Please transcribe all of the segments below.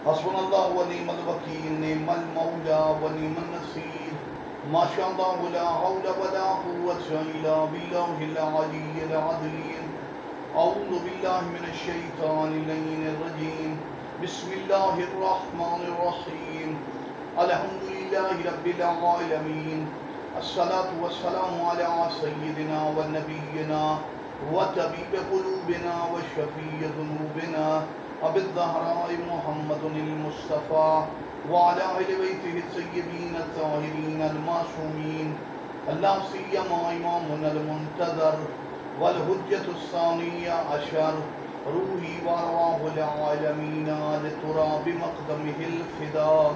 حسبنا اللہ و نعم الوکیل، نعم المولا و نعم النصیر، ما شاء اللہ لا حول ولا قوة الا باللہ العلی العظیم۔ اعوذ باللہ من الشیطان اللعین الرجیم، بسم اللہ الرحمن الرحیم، الحمدللہ رب العالمین، الصلاة والسلام علی سیدنا و نبینا و طبیب قلوبنا و شفیع ذنوبنا ابی الزہراء محمد المصطفیٰ وعلی اہل بیتہ الطیبین الطاہرین المعصومین، اللہ سیما امامنا المنتظر والحجة الثانیہ عشر، روحی وارواح العالمین لتراب مقدمہ الفداء،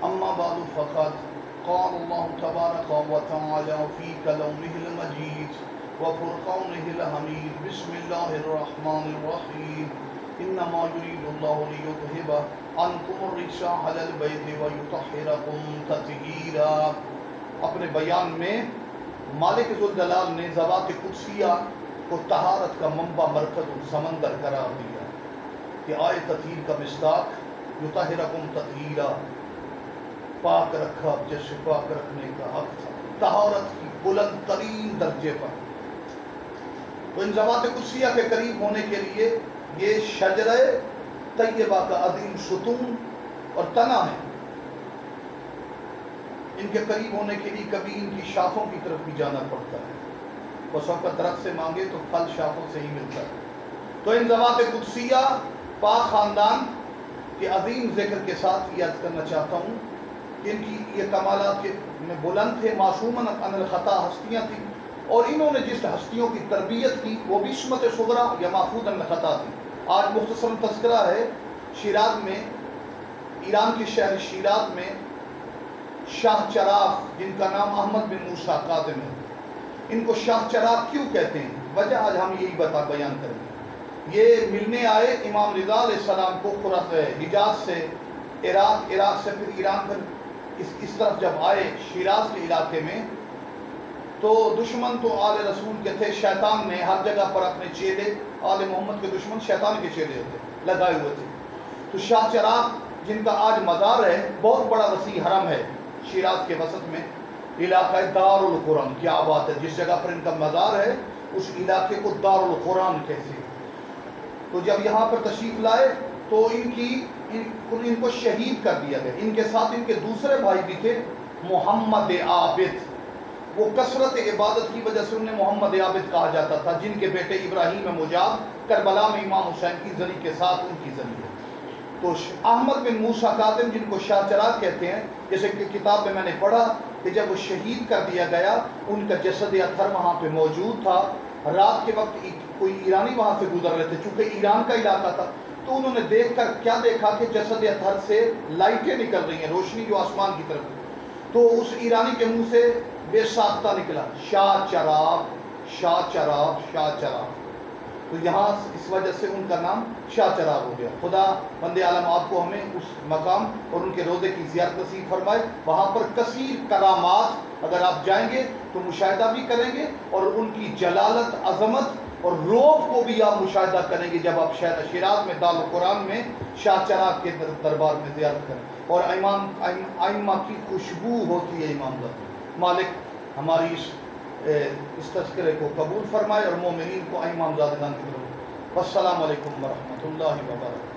اما بعد فقط قال اللہ تبارک و تعالی فی کلامہ المجید وفرقانہ الحمید، بسم اللہ الرحمن الرحیم، انما یرید اللہ لیذہب عنکم الرجس اہل البیت ویطہرکم تطہیرا۔ اپنے بیان میں مالک ذوالجلال نے ذوات قدسیہ کو طہارت کا منبع، مرکز و سمندر قرار دیا کہ آئے تطہیر کا مصداق یطہرکم تطہیرا، پاک رکھا جیسے پاک رکھنے کا حق تھا، طہارت کی بلند ترین درجے پر۔ تو ان ذوات قدسیہ کے قریب ہونے کے لیے یہ شجرہ طیبہ کا عظیم ستون اور تنا ہے، ان کے قریب ہونے کے لیے کبھی ان کی شاخوں کی طرف بھی جانا پڑتا ہے، بس وقت درخت سے مانگے تو پھل شاخوں سے ہی ملتا ہے۔ تو ان ذوات قدسیہ پاک خاندان کے عظیم ذکر کے ساتھ یہ عرض کرنا چاہتا ہوں کہ ان کی یہ کمالات کے میں بلند تھے، معصوماً عن الخطا ہستیاں تھیں، اور انہوں نے جس ہستیوں کی تربیت کی وہ بھی عصمت صغریٰ یا محفوظ عن الخطا تھی۔ آج مختصر تذکرہ ہے، شیراز میں، ایران کے شہر شیراز میں شاہ چراغ، جن کا نام احمد بن موسیٰ کاظم ہے، ان کو شاہ چراغ کیوں کہتے ہیں، وجہ آج ہم یہی بیان کریں گے۔ یہ ملنے آئے امام رضا علیہ السلام کو حجاز سے عراق، عراق سے پھر ایران، پھر اس طرف جب آئے شیراز کے علاقے میں، تو دشمن تو آل رسول کے تھے، شیطان نے ہر جگہ پر اپنے چیلے، آل محمد کے دشمن شیطان کے چیلے ہوتے لگائے ہوئے تھے۔ تو شاہ چراغ جن کا آج مزار ہے، بہت بڑا وسیع حرم ہے شیراز کے وسط میں، علاقہ دار القرآن، کیا بات ہے، جس جگہ پر ان کا مزار ہے اس علاقے کو دار القرآن کہتے ہیں۔ تو جب یہاں پر تشریف لائے تو ان کو شہید کر دیا گیا۔ ان کے ساتھ ان کے دوسرے بھائی بھی تھے، محمد عابد، وہ کثرت عبادت کی وجہ سے انہیں محمد عابد کہا جاتا تھا، جن کے بیٹے ابراہیم مجاب کربلا میں امام حسین کی زری کے ساتھ ان کی زری ہے۔ تو احمد بن موسیٰ کاظم جن کو شاہ چراغ کہتے ہیں، جیسے کہ کتاب میں نے پڑھا کہ جب وہ شہید کر دیا گیا، ان کا جسد اطہر وہاں پہ موجود تھا۔ رات کے وقت کوئی ایرانی وہاں سے گزر رہے تھے، چونکہ ایران کا علاقہ تھا، تو انہوں نے دیکھ کر کیا دیکھا کہ جسد اطہر سے لائٹیں نکل رہی ہیں، روشنی جو آسمان کی طرف۔ تو اس ایرانی کے منہ سے بے ساختہ نکلا، شاہ چراغ، شاہ چراغ، شاہ چراغ۔ تو یہاں اس وجہ سے ان کا نام شاہ چراغ ہو گیا۔ خدا بند عالم آپ کو ہمیں اس مقام اور ان کے روضے کی زیارت نصیب فرمائے۔ وہاں پر کثیر کرامات، اگر آپ جائیں گے تو مشاہدہ بھی کریں گے، اور ان کی جلالت، عظمت اور رعب کو بھی آپ مشاہدہ کریں گے جب آپ شیراز میں دار القرآن میں شاہ چراغ کے دربار میں زیارت کریں۔ اور ائمہ کی خوشبو ہوتی ہے امام زادہ۔ مالک ہماری اس تذکرے کو قبول فرمائے اور مومنین کو امام زادگان کی طرف۔ والسلام علیکم ورحمۃ اللہ وبرکاتہ۔